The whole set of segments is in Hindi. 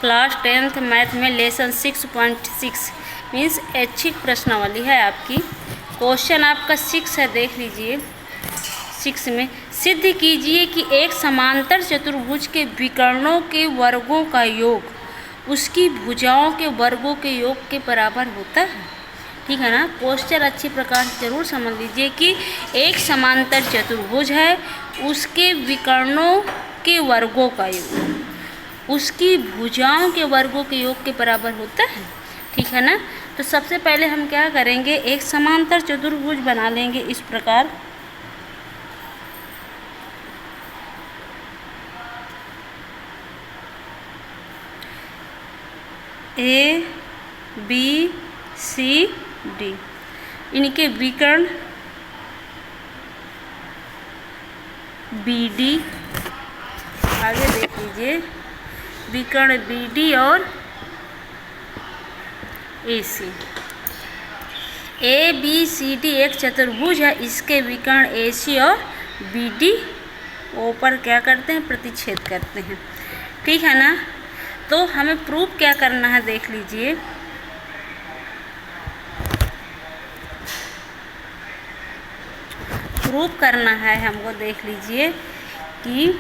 क्लास 10th मैथ में लेसन 6.6 मीन्स ऐच्छिक प्रश्नावली है आपकी। क्वेश्चन आपका 6 है, देख लीजिए। 6 में सिद्ध कीजिए कि एक समांतर चतुर्भुज के विकर्णों के वर्गों का योग उसकी भुजाओं के वर्गों के योग के बराबर होता है। ठीक है ना। क्वेश्चन अच्छी प्रकार से जरूर समझ लीजिए कि एक समांतर चतुर्भुज है, उसके विकर्णों के वर्गों का योग उसकी भुजाओं के वर्गों के योग के बराबर होता है। ठीक है ना। तो सबसे पहले हम क्या करेंगे, एक समांतर चतुर्भुज बना लेंगे इस प्रकार। ए बी सी डी, इनके विकर्ण बी डी, आगे देख लीजिए विकर्ण बी डी और ए सी। ए बी सी डी एक चतुर्भुज है, इसके विकर्ण ए सी और बी डी ऊपर क्या करते हैं, प्रतिच्छेद करते हैं। ठीक है ना। तो हमें प्रूफ क्या करना है, देख लीजिए। प्रूफ करना है हमको, देख लीजिए कि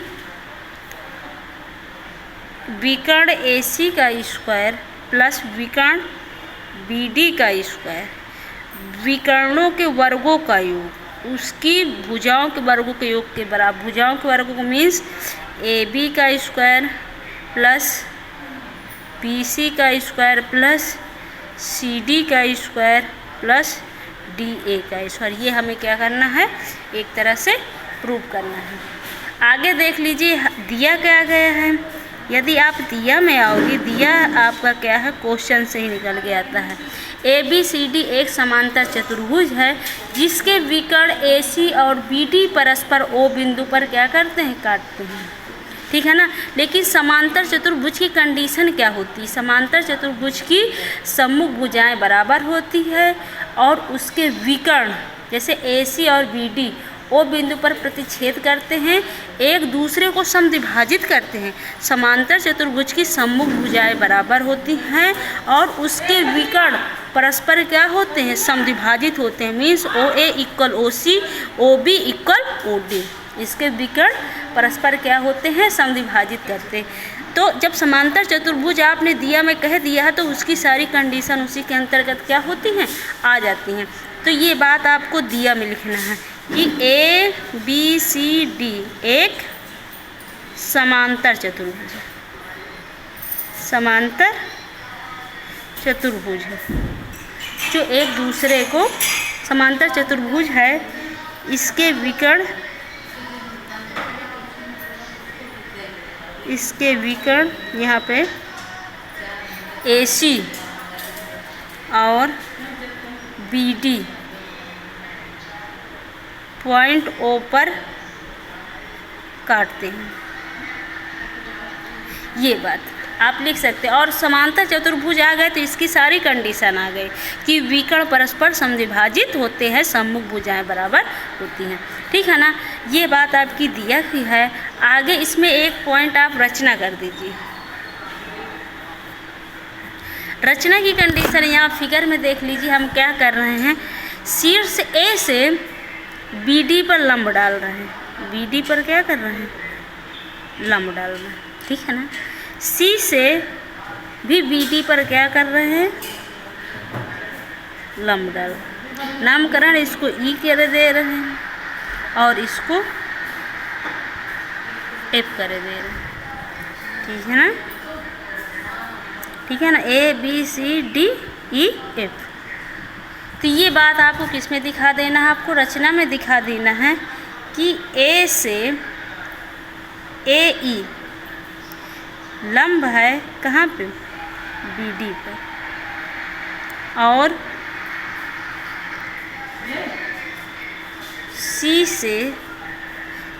विकर्ण ए सी का स्क्वायर प्लस विकर्ण बी डी का स्क्वायर विकर्णों के वर्गों का योग उसकी भुजाओं के वर्गों के योग के बराबर। भुजाओं के वर्गों को मीन्स ए बी का स्क्वायर प्लस बी सी का स्क्वायर प्लस सी डी का स्क्वायर प्लस डी ए का स्क्वायर। ये हमें क्या करना है, एक तरह से प्रूव करना है। आगे देख लीजिए दिया क्या गया है। यदि आप दिया में आओगे, दिया आपका क्या है, क्वेश्चन से ही निकल के आता है। ए बी सी डी एक समांतर चतुर्भुज है जिसके विकर्ण ए सी और बी डी परस्पर ओ बिंदु पर क्या करते हैं, काटते हैं। ठीक है ना। लेकिन समांतर चतुर्भुज की कंडीशन क्या होती है, समांतर चतुर्भुज की सम्मुख भुजाएं बराबर होती है और उसके विकर्ण जैसे ए सी और बी डी ओ बिंदु पर प्रतिच्छेद करते हैं, एक दूसरे को समद्विभाजित करते हैं। समांतर चतुर्भुज की सम्मुख भुजाएं बराबर होती हैं और उसके विकर्ण परस्पर क्या होते हैं, समद्विभाजित होते हैं। Means O A equal O C, O B equal O D. इसके विकर्ण परस्पर क्या होते हैं, समद्विभाजित करते हैं। तो जब समांतर चतुर्भुज आपने दिया में कह दिया है तो उसकी सारी कंडीशन उसी के अंतर्गत क्या होती हैं, आ जाती हैं। तो ये बात आपको दिया में लिखना है कि ए बी सी डी एक समांतर चतुर्भुज है, समांतर चतुर्भुज है जो एक दूसरे को, समांतर चतुर्भुज है, इसके विकर्ण यहाँ पे ए सी और बी डी पॉइंट ओ पर काटते हैं। ये बात आप लिख सकते हैं। और समांतर चतुर्भुज आ गए तो इसकी सारी कंडीशन आ गई कि विकर्ण परस्पर समद्विभाजित होते हैं, सम्मुख भुजाएं बराबर होती हैं। ठीक है ना। ये बात आपकी दिया ही है। आगे इसमें एक पॉइंट आप रचना कर दीजिए। रचना की कंडीशन यहाँ फिगर में देख लीजिए। हम क्या कर रहे हैं, शीर्ष ए से बी डी पर लंब डाल रहे हैं। बी डी पर क्या कर रहे हैं, लंब डाल रहे हैं। ठीक है ना। सी से भी बी डी पर क्या कर रहे हैं, लंब डाल। नामकरण इसको ई कर दे रहे हैं और इसको एफ कर दे रहे हैं। ठीक है ना। ठीक है ना। A B C D E F. तो ये बात आपको किस में दिखा देना है, आपको रचना में दिखा देना है कि ए से ए ई लंब है कहाँ पे, बी डी पर, और सी से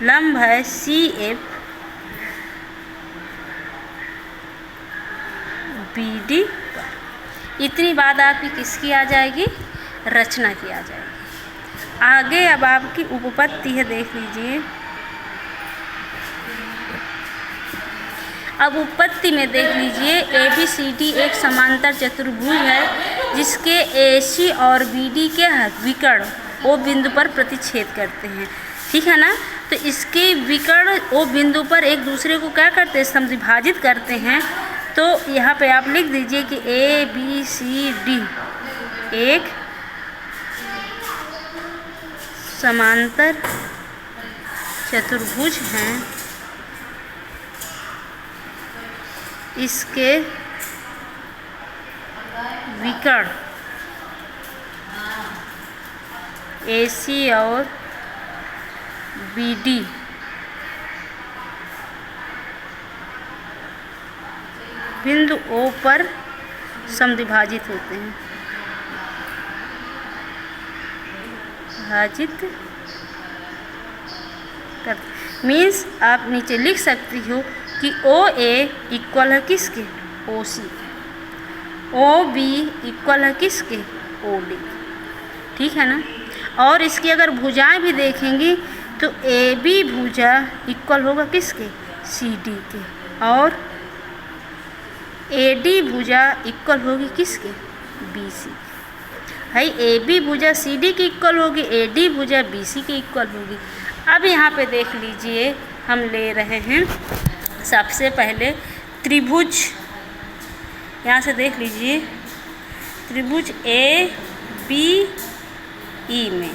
लंब है सी एफ बी डी पर। इतनी बात आपकी किसकी आ जाएगी, रचना की आ जाएगी। आगे अब आपकी उपपत्ति है, देख लीजिए। अब उत्पत्ति में देख लीजिए, ABCD एक समांतर चतुर्भुज है जिसके AC और BD के विकर्ण O बिंदु पर प्रतिच्छेद करते हैं, ठीक है ना। तो इसके विकर्ण O बिंदु पर एक दूसरे को क्या करते हैं, समद्विभाजित करते हैं। तो यहाँ पे आप लिख दीजिए कि ABCD एक समांतर चतुर्भुज हैं, इसके विकर्ण AC और BD बिंदु O पर समद्विभाजित होते हैं, विभाजित कर मीन्स आप नीचे लिख सकती हो कि OA इक्वल है किसके, OC, OB इक्वल है किसके, OD, ठीक है ना। और इसकी अगर भुजाएं भी देखेंगी तो AB भुजा इक्वल होगा किसके, CD के, और AD भुजा इक्वल होगी किसके, BC। भाई AB भुजा CD की इक्वल होगी, AD भुजा BC की इक्वल होगी। अब यहाँ पे देख लीजिए, हम ले रहे हैं सबसे पहले त्रिभुज, यहाँ से देख लीजिए त्रिभुज ABE में,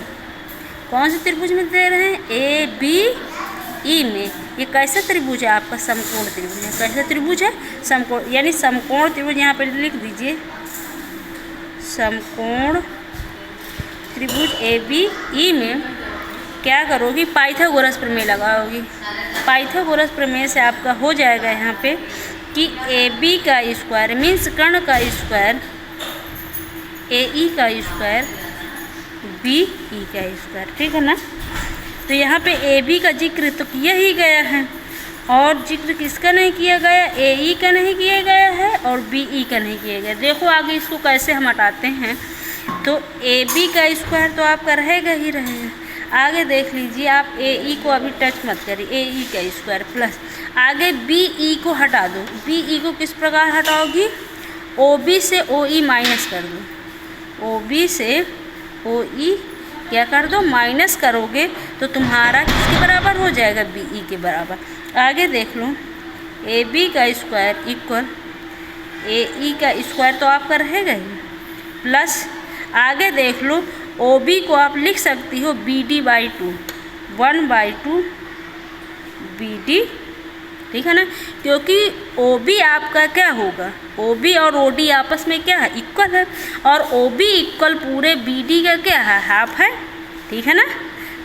कौन से त्रिभुज में दे रहे हैं, ABE में। ये कैसा त्रिभुज है, आपका समकोण त्रिभुज है। कैसा त्रिभुज है, समकोण, यानी समकोण त्रिभुज। यहाँ पे लिख दीजिए समकोण त्रिभुज ABE में क्या करोगी, पाइथागोरस प्रमेय लगाओगी। पाइथागोरस प्रमेय से आपका हो जाएगा यहाँ पे कि AB का स्क्वायर मीन्स कर्ण का स्क्वायर, AE का स्क्वायर, BE का स्क्वायर, ठीक है ना। तो यहाँ पे AB का जिक्र तो किया ही गया है, और जिक्र किसका नहीं किया गया, AE का नहीं किया गया है और BE का नहीं किया गया। देखो आगे इसको कैसे हम हटाते हैं। तो AB का स्क्वायर तो आपका रहेगा ही रहेगा। आगे देख लीजिए, आप AE को अभी टच मत करिए, AE का स्क्वायर प्लस आगे BE को हटा दो। BE को किस प्रकार हटाओगी, OB से OE माइनस कर दो, OB से OE क्या कर दो, माइनस करोगे तो तुम्हारा किसके बराबर हो जाएगा, BE के बराबर। आगे देख लो, AB का स्क्वायर इक्वल AE का स्क्वायर तो आपका रहेगा ही, प्लस आगे देख लो OB को आप लिख सकती हो BD/2, 1/2 BD, ठीक है ना, क्योंकि OB आपका क्या होगा, OB और OD आपस में क्या है, इक्वल है, और OB इक्वल पूरे BD का क्या है, हाफ है, ठीक है ना।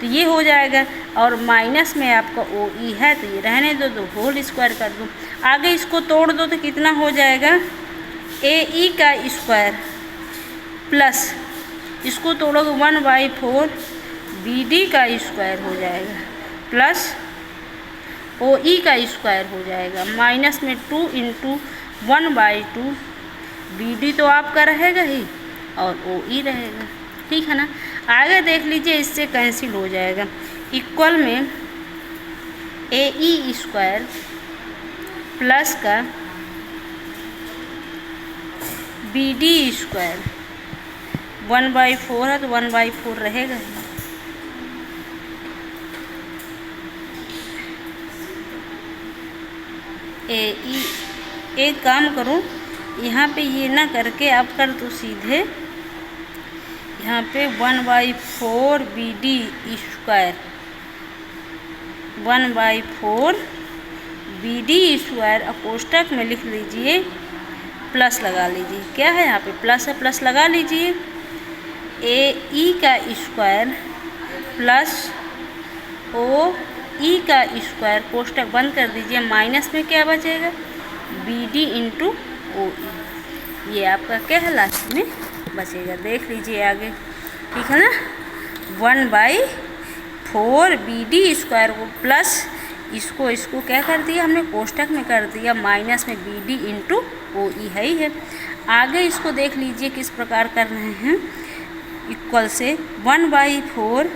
तो ये हो जाएगा, और माइनस में आपका OE है तो ये रहने दो, तो होल स्क्वायर कर दो। आगे इसको तोड़ दो तो कितना हो जाएगा, AE का स्क्वायर प्लस इसको तोड़ोगे 1/4 BD का स्क्वायर हो जाएगा, प्लस OE का स्क्वायर हो जाएगा, माइनस में 2 × 1/2 BD तो आपका रहेगा ही और OE रहेगा, ठीक है ना। आगे देख लीजिए, इससे कैंसिल हो जाएगा, इक्वल में AE स्क्वायर प्लस का BD स्क्वायर, 1/4 है तो 1/4 रहेगा ही। AE एक काम करो, यहाँ पे ये ना करके आप कर दो सीधे, यहाँ पे 1/4 BD स्क्वायर, 1/4 BD स्क्वायर, अब कोष्टक में लिख लीजिए, प्लस लगा लीजिए, क्या है यहाँ पे प्लस है, प्लस लगा लीजिए। AE का स्क्वायर प्लस OE का स्क्वायर, कोष्टक बंद कर दीजिए, माइनस में क्या बचेगा, BD × OE, ये आपका क्या है लास्ट में बचेगा। देख लीजिए आगे, ठीक है ना, 1/4 BD स्क्वायर को प्लस इसको क्या कर दिया हमने, कोष्टक में कर दिया, माइनस में BD × OE है ही है। आगे इसको देख लीजिए किस प्रकार कर रहे हैं, इक्वल से 1/4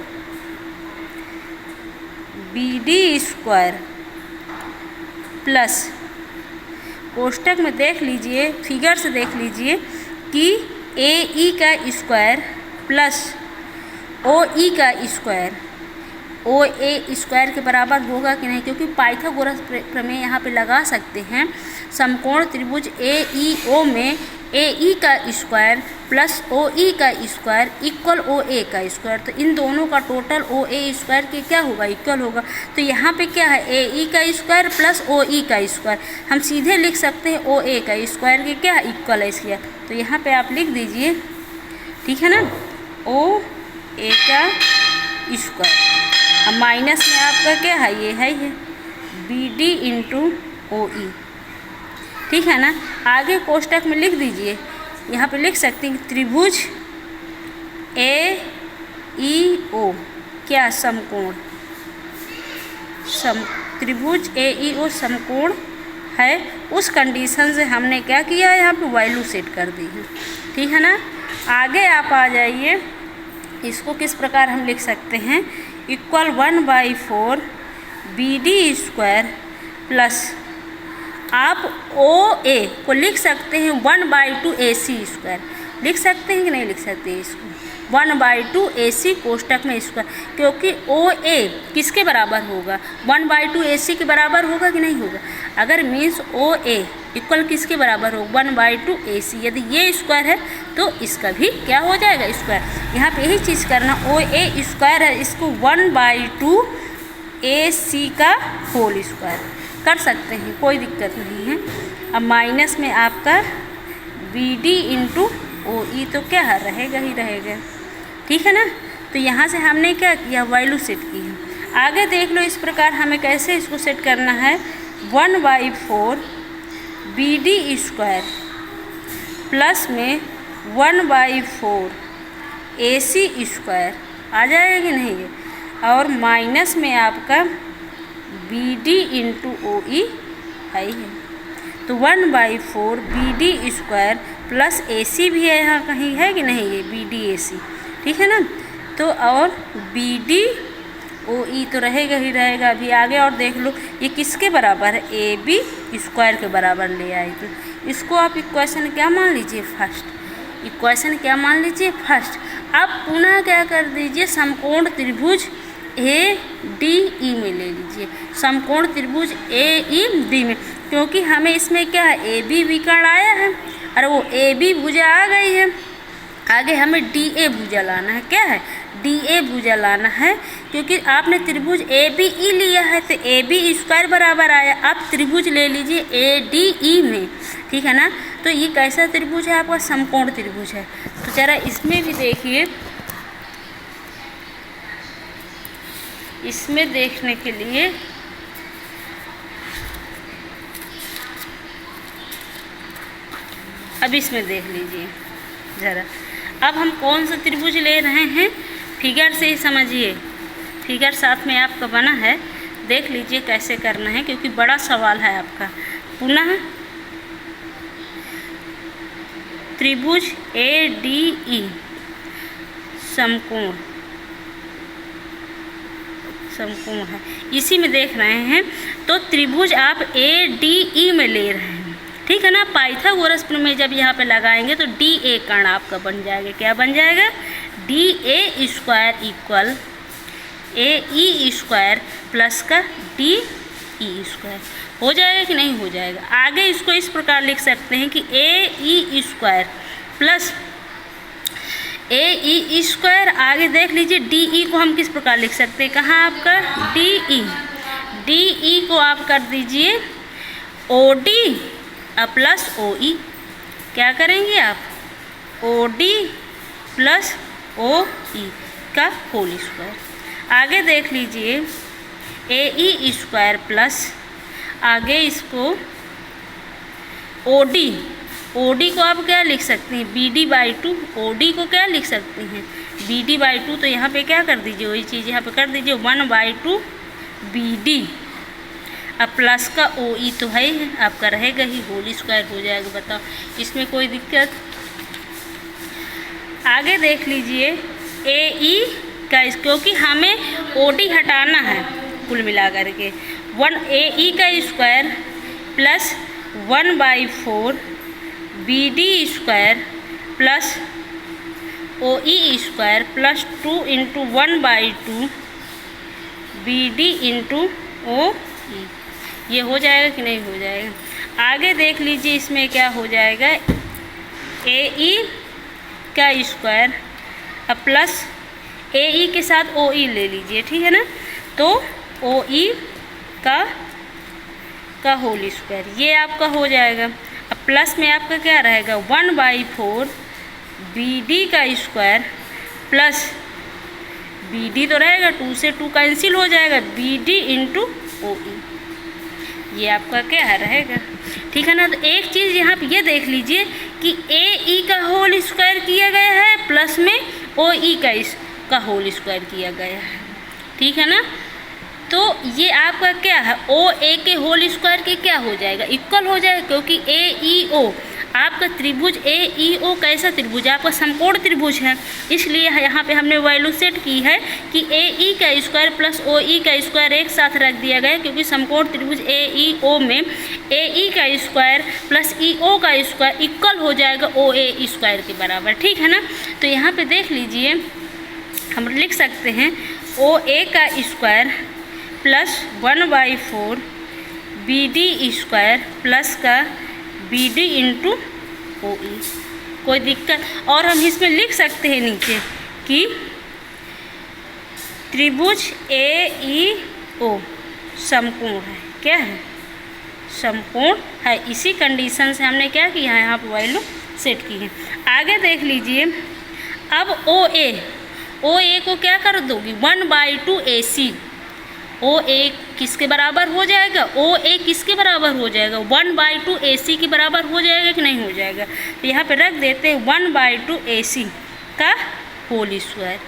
BD स्क्वायर प्लस कोष्टक में देख लीजिए, फिगर से देख लीजिए कि ए ई का स्क्वायर प्लस ओ ई का स्क्वायर ओ ए स्क्वायर के बराबर होगा कि नहीं, क्योंकि पाइथागोरस प्रमेय यहाँ पे लगा सकते हैं। समकोण त्रिभुज ए ई ओ में ए ई का स्क्वायर प्लस ओ ई का स्क्वायर इक्वल ओ ए का स्क्वायर, तो इन दोनों का टोटल ओ ए स्क्वायर के क्या होगा, इक्वल होगा। तो यहाँ पे क्या है, ए ई का स्क्वायर प्लस ओ ई का स्क्वायर, हम सीधे लिख सकते हैं ओ ए का स्क्वायर के क्या इक्वल है इसलिए, तो यहाँ पे आप लिख दीजिए, ठीक है ना, ओ ए का स्क्वायर। अब माइनस में आपका क्या है, ये है बी डी इंटू ओ ई, ठीक है ना। आगे कोष्टक में लिख दीजिए, यहाँ पे लिख सकते हैं त्रिभुज ए ई ओ क्या समकोण, त्रिभुज ए ई ओ समकोण है। उस कंडीशन से हमने क्या किया है, यहाँ पे वैल्यू सेट कर दी है, ठीक है ना। आगे आप आ जाइए, इसको किस प्रकार हम लिख सकते हैं, equal 1/4 B D square plus आप ओ ए को लिख सकते हैं 1/2 ए सी स्क्वायर, लिख सकते हैं कि नहीं लिख सकते इसको, 1/2 ए सी कोष्टक में स्क्वायर, क्योंकि ओ ए किसके बराबर होगा, 1/2 ए सी के बराबर होगा कि नहीं होगा। अगर मीन्स ओ ए इक्वल किसके बराबर हो, 1/2 ए सी, यदि ये स्क्वायर है तो इसका भी क्या हो जाएगा, स्क्वायर। यहाँ पे यही चीज़ करना, ओ ए स्क्वायर है, इसको 1/2 ए सी का होल स्क्वायर कर सकते हैं, कोई दिक्कत नहीं है। अब माइनस में आपका बी डी इंटू ओ ई तो क्या है, रहेगा ही रहेगा, ठीक है ना। तो यहाँ से हमने क्या किया, वैल्यू सेट की है। आगे देख लो इस प्रकार हमें कैसे इसको सेट करना है, 1/4 बी डी स्क्वायर प्लस में 1/4 ए सी स्क्वायर आ जाएगा कि नहीं है, और माइनस में आपका बी डी इंटू ओ ई है, तो 1/4 बी डी स्क्वायर प्लस ए सी भी है, यहाँ कहीं है कि नहीं है, बी डी ए सी, ठीक है ना। तो और बी डी ओ ई तो रहेगा ही रहेगा। अभी आगे और देख लो, ये किसके बराबर है, ए बी स्क्वायर के बराबर ले आए, तो इसको आप इक्वेशन क्या मान लीजिए, फर्स्ट, इक्वेशन क्या मान लीजिए, फर्स्ट। अब पुनः क्या कर दीजिए, समकोण त्रिभुज ए डी ई में ले लीजिए, समकोण त्रिभुज ए ई डी में, क्योंकि हमें इसमें क्या है, ए बी विकर्ण आया है, और वो ए बी भुजा आ गई है। आगे हमें डी ए भुजा लाना है, क्या है, डी ए भुजा लाना है, क्योंकि आपने त्रिभुज ए बी ई लिया है तो ए बी स्क्वायर बराबर आया। अब त्रिभुज ले लीजिए ए डी ई में, ठीक है ना। तो ये कैसा त्रिभुज है आपका, समकोण त्रिभुज है। तो जरा इसमें भी देखिए, इसमें देखने के लिए अब इसमें देख लीजिए ज़रा, अब हम कौन सा त्रिभुज ले रहे हैं, फिगर से ही समझिए, फिगर साथ में आपका बना है, देख लीजिए कैसे करना है, क्योंकि बड़ा सवाल है आपका। पुनः त्रिभुज ए डी ई समकोण है, इसी में देख रहे हैं, तो त्रिभुज आप ए डी ई में ले रहे हैं, ठीक है ना। पाइथागोरस प्रमेय जब यहाँ पे लगाएंगे तो डी ए कर्ण आपका बन जाएगा, क्या बन जाएगा, D A square equal A E square plus का डी ई स्क्वायर, हो जाएगा कि नहीं हो जाएगा। आगे इसको इस प्रकार लिख सकते हैं कि ए ई स्क्वायर प्लस ए ई स्क्वायर, आगे देख लीजिए डी ई को हम किस प्रकार लिख सकते हैं, कहाँ आपका डी ई को आप कर दीजिए ओ डी प्लस ओ ई, क्या करेंगे आप, ओ डी प्लस ओ ई का होल स्क्वायर। आगे देख लीजिए ए ई स्क्वायर प्लस, आगे इसको ओ डी को आप क्या लिख सकते हैं, बी डी/2, ओ डी को क्या लिख सकते हैं, बी डी/2, तो यहाँ पे क्या कर दीजिए, वही चीज़ यहाँ पे कर दीजिए 1/2 बी डी, अब प्लस का ओ ई तो है ही, आपका रहेगा ही, होल स्क्वायर हो जाएगा। बताओ इसमें कोई दिक्कत। आगे देख लीजिए ए ई का, क्योंकि हमें ओ डी हटाना है कुल मिला करके, 1 ए ई का square plus 1/4 BD square plus OE square plus 2 into 1/2 BD into OE। ये हो जाएगा कि नहीं हो जाएगा। आगे देख लीजिए इसमें क्या हो जाएगा, AE का स्क्वायर अब प्लस AE के साथ OE ले लीजिए, ठीक है ना, तो OE का होल स्क्वायर ये आपका हो जाएगा। अब प्लस में आपका क्या रहेगा 1/4 BD का स्क्वायर प्लस BD तो रहेगा 2 से 2 कैंसिल हो जाएगा BD इंटू OE, ये आपका क्या रहेगा, ठीक है ना। तो एक चीज़ यहाँ पे ये देख लीजिए कि AE का होल स्क्वायर किया गया है प्लस में OE का होल स्क्वायर किया गया है, ठीक है ना। तो ये आपका क्या है OA के होल स्क्वायर के क्या हो जाएगा, इक्वल हो जाएगा, क्योंकि AEO आपका त्रिभुज AEO कैसा त्रिभुज, आपका समकोण त्रिभुज है, इसलिए यहाँ पे हमने वैल्यू सेट की है कि AE का स्क्वायर प्लस OE का स्क्वायर एक साथ रख दिया गया, क्योंकि समकोण त्रिभुज AEO में AE का स्क्वायर प्लस EO का स्क्वायर इक्वल हो जाएगा OA स्क्वायर के बराबर, ठीक है ना। तो यहाँ पे देख लीजिए हम लिख सकते हैं OA का square plus 1/4 BD square plus का BD इंटू OE, कोई दिक्कत। और हम इसमें लिख सकते हैं नीचे कि त्रिभुज AEO समकोण है, क्या है, समकोण है। इसी कंडीशन से हमने क्या किया है, यहाँ पर वैल्यू सेट की है। आगे देख लीजिए अब OA को क्या कर दोगी 1/2 AC, OA किसके बराबर हो जाएगा, OA किसके बराबर हो जाएगा 1/2 AC के बराबर हो जाएगा कि नहीं हो जाएगा। तो यहाँ पे रख देते हैं 1/2 AC का होल स्क्वायर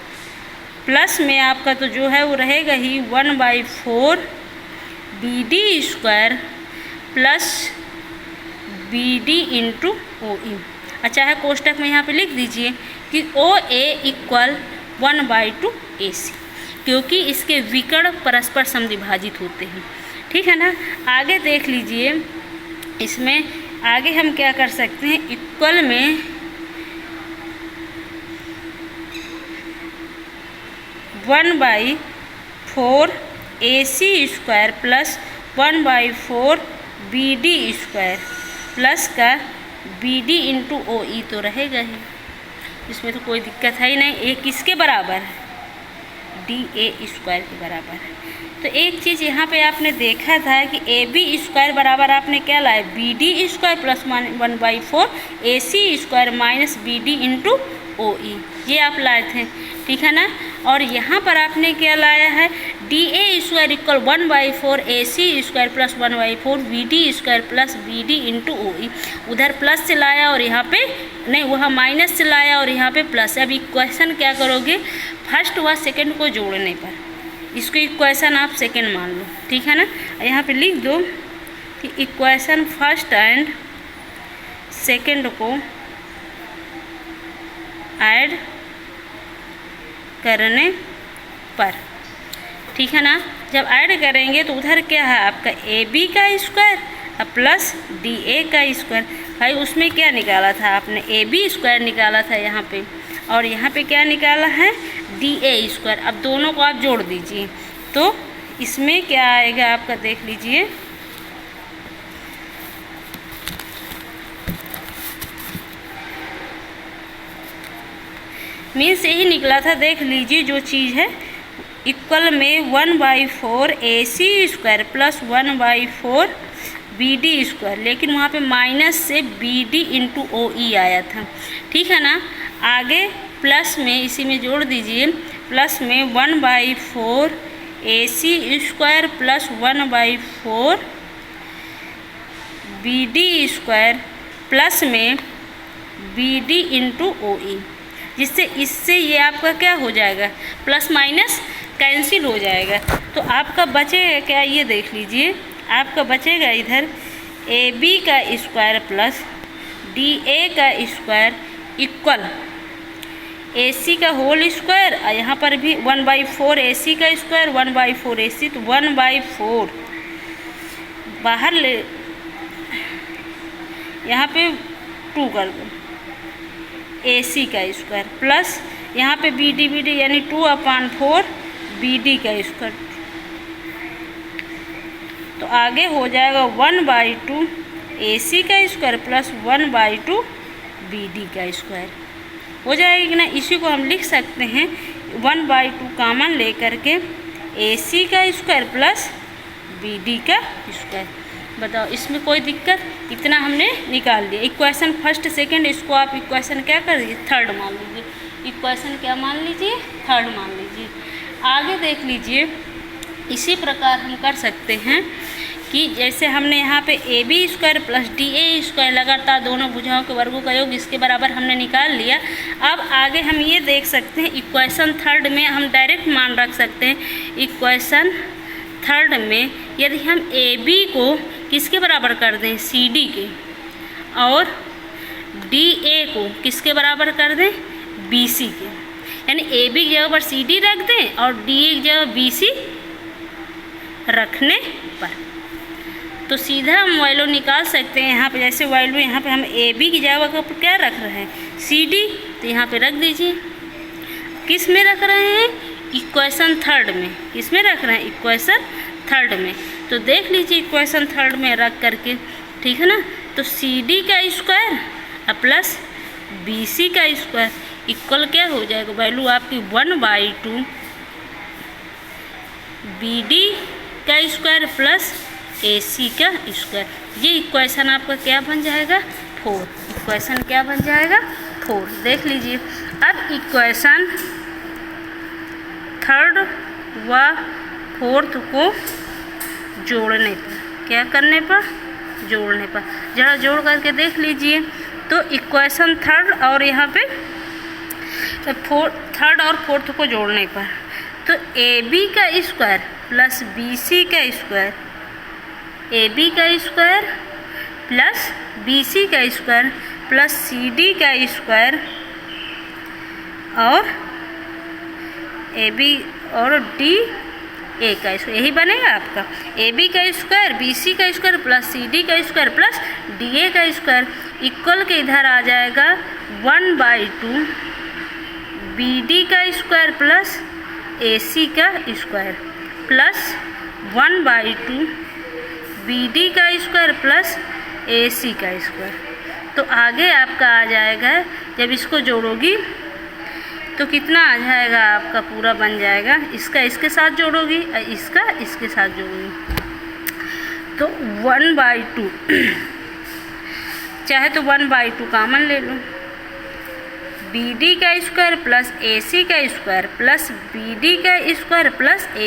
प्लस में आपका तो जो है वो रहेगा ही 1/4 BD square plus BD into OE। अच्छा है कोष्टक में यहाँ पे लिख दीजिए कि OA इक्वल 1/2 AC, क्योंकि इसके विकर्ण परस्पर समद्विभाजित होते हैं, ठीक है ना। आगे देख लीजिए इसमें आगे हम क्या कर सकते हैं, इक्वल में 1/4 AC square plus 1/4 BD square plus का BD इंटू OE तो रहेगा ही, इसमें तो कोई दिक्कत है ही नहीं। एक किसके बराबर है, DA स्क्वायर के बराबर है। तो एक चीज़ यहाँ पे आपने देखा था कि AB स्क्वायर बराबर आपने क्या लाया BD square plus 1/4 AC square minus BD into OE, ये आप लाए थे, ठीक है ना। और यहाँ पर आपने क्या लाया है DA square equal 1/4 AC square plus 1/4 BD square plus BD into OE, उधर प्लस से लाया और यहाँ पे नहीं, वहाँ माइनस से लाया और यहाँ पे प्लस। अब इक्वेशन क्या करोगे, फर्स्ट व सेकंड को जोड़ने पर इसको इक्वेशन आप सेकंड मान लो, ठीक है ना। यहाँ पे लिख दो कि इक्वेशन फर्स्ट एंड सेकंड को ऐड करने पर, ठीक है ना। जब ऐड करेंगे तो उधर क्या है आपका AB का स्क्वायर प्लस DA का स्क्वायर, भाई उसमें क्या निकाला था आपने AB स्क्वायर निकाला था यहाँ पे, और यहाँ पे क्या निकाला है DA स्क्वायर। अब दोनों को आप जोड़ दीजिए तो इसमें क्या आएगा आपका, देख लीजिए मीन्स यही निकला था, देख लीजिए जो चीज़ है इक्वल में 1/4 AC square plus 1/4 BD square, लेकिन वहाँ पे माइनस से BD इंटू OE आया था, ठीक है ना। आगे प्लस में इसी में जोड़ दीजिए, प्लस में 1/4 AC square plus 1/4 BD square plus में BD इंटू OE, जिससे इससे ये आपका क्या हो जाएगा प्लस माइनस कैंसिल हो जाएगा। तो आपका बचेगा क्या, ये देख लीजिए आपका बचेगा इधर AB का स्क्वायर प्लस DA का स्क्वायर इक्वल AC का होल स्क्वायर, यहाँ पर भी 1/4 AC का स्क्वायर 1/4 AC, तो 1/4 बाहर ले यहाँ पे 2 कर दो, AC का स्क्वायर प्लस यहाँ पे BD यानी 2/4 BD का स्क्वायर। तो आगे हो जाएगा 1/2 AC का स्क्वायर प्लस 1/2 BD का स्क्वायर हो जाएगी ना। इसी को हम लिख सकते हैं 1/2 कॉमन लेकर के AC का स्क्वायर प्लस BD का स्क्वायर। बताओ इसमें कोई दिक्कत? इतना हमने निकाल लिया। इक्वेशन फर्स्ट सेकंड, इसको आप इक्वेशन क्या कर दीजिए, थर्ड मान लीजिए। इक्वेशन क्या मान लीजिए, थर्ड मान लीजिए। आगे देख लीजिए, इसी प्रकार हम कर सकते हैं कि जैसे हमने यहाँ पे AB square plus DA square लगातार दोनों भुजाओं के वर्गों का योग इसके बराबर हमने निकाल लिया। अब आगे हम ये देख सकते हैं, इक्वेशन थर्ड में हम डायरेक्ट मान रख सकते हैं। इक्वेशन थर्ड में यदि हम AB को किसके बराबर कर दें, CD के, और DA को किसके बराबर कर दें, BC के, यानी AB की जगह पर CD रख दें और DA की जगह BC रखने पर तो सीधा हम वैल्यू निकाल सकते हैं। यहाँ पे जैसे वैल्यू यहाँ पे हम AB की जगह पर क्या रख रहे हैं, CD, तो यहाँ पे रख दीजिए। किस में रख रहे हैं, इक्वेशन थर्ड में। किस में रख रहे हैं, इक्वेशन थर्ड में। तो देख लीजिए इक्वेशन थर्ड में रख करके, ठीक है ना। तो CD का स्क्वायर प्लस BC का स्क्वायर इक्वल क्या हो जाएगा, वैल्यू आपकी 1/2 BD का स्क्वायर प्लस AC का स्क्वायर। ये इक्वेशन आपका क्या बन जाएगा, 4। इक्वेशन क्या बन जाएगा, 4। देख लीजिए अब इक्वेशन थर्ड व फोर्थ को जोड़ने पर, क्या करने पर, जोड़ने पर, जरा जोड़ करके देख लीजिए। तो इक्वेशन थर्ड और यहाँ पे थर्ड और फोर्थ को जोड़ने पर, तो AB का स्क्वायर प्लस BC का स्क्वायर, AB का स्क्वायर प्लस BC का स्क्वायर प्लस CD का स्क्वायर और AB और DA का स्क्वायर, यही बनेगा आपका। AB का स्क्वायर, BC का स्क्वायर प्लस CD का स्क्वायर प्लस DA का स्क्वायर इक्वल के इधर आ जाएगा 1/2 BD का स्क्वायर प्लस AC का स्क्वायर प्लस 1/2 BD का स्क्वायर प्लस AC का स्क्वायर। तो आगे आपका आ जाएगा, जब इसको जोड़ोगी तो कितना आ जाएगा आपका, पूरा बन जाएगा। इसका इसके साथ जोड़ोगी, इसका इसके साथ जोड़ोगी, तो 1/2 चाहे तो 1/2 कॉमन ले लो, BD का स्क्वायर प्लस AC का स्क्वायर प्लस BD का स्क्वायर प्लस